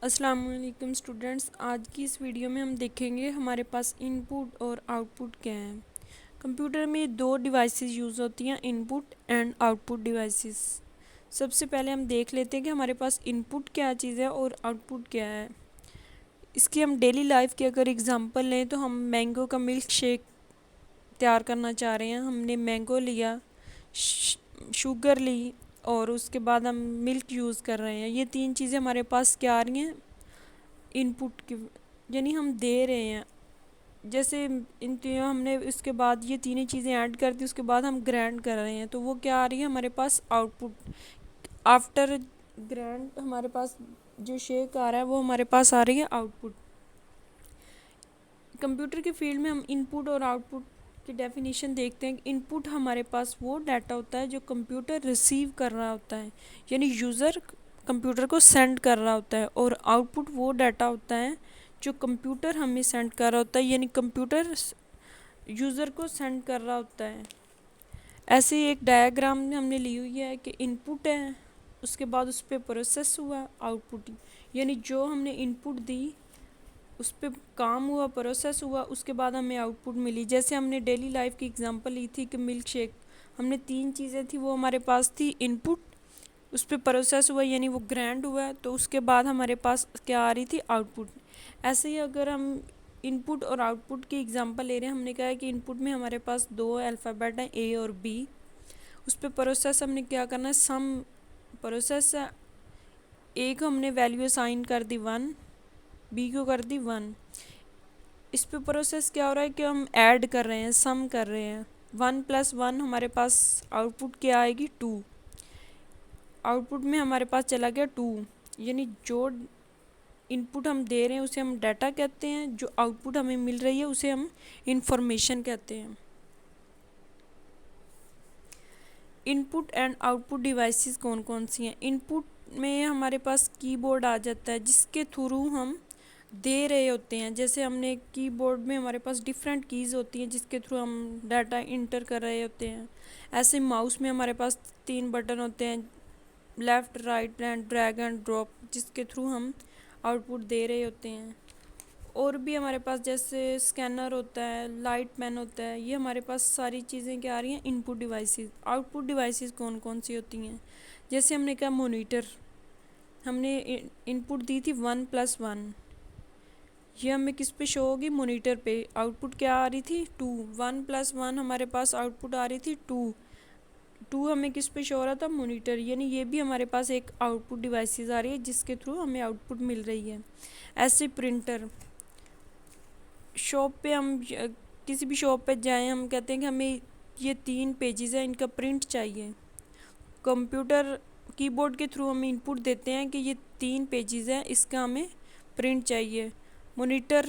السلام علیکم اسٹوڈنٹس، آج کی اس ویڈیو میں ہم دیکھیں گے ہمارے پاس ان پٹ اور آؤٹ پٹ کیا ہے۔ کمپیوٹر میں دو ڈیوائسز یوز ہوتی ہیں، ان put and out put devices. سب سے پہلے ہم دیکھ لیتے ہیں کہ ہمارے پاس ان پٹ کیا چیز ہے اور آؤٹ پٹ کیا ہے۔ اس کی ہم ڈیلی لائف کی اگر اگزامپل لیں تو ہم مینگو کا ملک شیک تیار کرنا چاہ رہے ہیں۔ ہم نے مینگو لیا، شوگر لی اور اس کے بعد ہم ملک یوز کر رہے ہیں۔ یہ تین چیزیں ہمارے پاس کیا آ رہی ہیں؟ ان پٹ کی، یعنی ہم دے رہے ہیں۔ جیسے ان تینوں ہم نے اس کے بعد یہ تینوں چیزیں ایڈ کر دی، اس کے بعد ہم گرینڈ کر رہے ہیں، تو وہ کیا آ رہی ہے ہمارے پاس؟ Output. آفٹر گرینڈ ہمارے پاس جو شیک آ رہا ہے وہ ہمارے پاس آ رہی ہے آؤٹ پٹ۔ کمپیوٹر کے فیلڈ میں ہم ان پٹ اور آؤٹ پٹ کی ڈیفینیشن دیکھتے ہیں۔ ان پٹ ہمارے پاس وہ ڈیٹا ہوتا ہے جو کمپیوٹر ریسیو کر رہا ہوتا ہے، یعنی یوزر کمپیوٹر کو سینڈ کر رہا ہوتا ہے، اور آؤٹ پٹ وہ ڈیٹا ہوتا ہے جو کمپیوٹر ہمیں سینڈ کر رہا ہوتا ہے، یعنی کمپیوٹر یوزر کو سینڈ کر رہا ہوتا ہے۔ ایسے ہی ایک ڈائیگرام ہم نے لی ہوئی ہے کہ ان پٹ ہے، اس کے بعد اس پہ پروسیس ہوا آؤٹ پٹ، یعنی جو ہم نے ان پٹ دی اس پہ کام ہوا، پروسیس ہوا، اس کے بعد ہمیں آؤٹ پٹ ملی۔ جیسے ہم نے ڈیلی لائف کی اگزامپل لی تھی کہ ملک شیک، ہم نے تین چیزیں تھی وہ ہمارے پاس تھی، ان پٹ، اس پہ پروسیس ہوا یعنی وہ گرینڈ ہوا، تو اس کے بعد ہمارے پاس کیا آ رہی تھی؟ Out put. ایسے ہی اگر ہم ان پٹ اور آؤٹ پٹ کی اگزامپل لے رہے ہیں، ہم نے کہا ہے کہ ان پٹ میں ہمارے پاس دو الفابیٹ ہیں، اے اور بی، اس پہ پروسیس ہم نے کیا کرنا ہے؟ سم پروسیس ہے۔ اے کو ہم نے ویلیو اسائن کر دی 1، بی کو کر دی 1۔ اس پہ پروسیس کیا ہو رہا ہے کہ ہم ایڈ کر رہے ہیں، سم کر رہے ہیں۔ 1 + 1 ہمارے پاس آؤٹ پٹ کیا آئے گی؟ 2۔ آؤٹ پٹ میں ہمارے پاس چلا گیا 2، یعنی جو ان پٹ ہم دے رہے ہیں اسے ہم ڈیٹا کہتے ہیں، جو آؤٹ پٹ ہمیں مل رہی ہے اسے ہم انفارمیشن کہتے ہیں۔ ان put and out put devices کون کون سی ہیں؟ ان پٹ میں ہمارے پاس کی بورڈ آ جاتا ہے جس کے تھرو ہم دے رہے ہوتے ہیں۔ جیسے ہم نے کی بورڈ میں ہمارے پاس ڈیفرنٹ کیز ہوتی ہیں جس کے تھرو ہم ڈیٹا انٹر کر رہے ہوتے ہیں۔ ایسے ماؤس میں ہمارے پاس 3 بٹن ہوتے ہیں، left, right and drag and drop, جس کے تھرو ہم آؤٹ پٹ دے رہے ہوتے ہیں۔ اور بھی ہمارے پاس جیسے اسکینر ہوتا ہے، لائٹ پین ہوتا ہے، یہ ہمارے پاس ساری چیزیں کیا آ رہی ہیں؟ ان پٹ ڈیوائسز۔ آؤٹ پٹ ڈیوائسز کون کون سی ہوتی ہیں؟ جیسے ہم نے کہا مانیٹر، ہم نے ان پٹ دی تھی 1 + 1، یہ ہمیں کس پہ شو ہوگی؟ مانیٹر پہ۔ آؤٹ پٹ کیا آ رہی تھی؟ 2۔ 1 + 1 ہمارے پاس آؤٹ پٹ آ رہی تھی 2 ہمیں کس پہ شو ہو رہا تھا؟ مانیٹر، یعنی یہ بھی ہمارے پاس ایک آؤٹ پٹ ڈیوائسز آ رہی ہے جس کے تھرو ہمیں آؤٹ پٹ مل رہی ہے۔ ایسے پرنٹر، شاپ پہ ہم کسی بھی شاپ پہ جائیں، ہم کہتے ہیں کہ ہمیں یہ 3 پیجز ہیں، ان کا پرنٹ چاہیے۔ کمپیوٹر کی بورڈ کے تھرو ہم ان پٹ دیتے ہیں کہ یہ 3 پیجز ہیں، اس کا ہمیں پرنٹ چاہیے۔ مانیٹر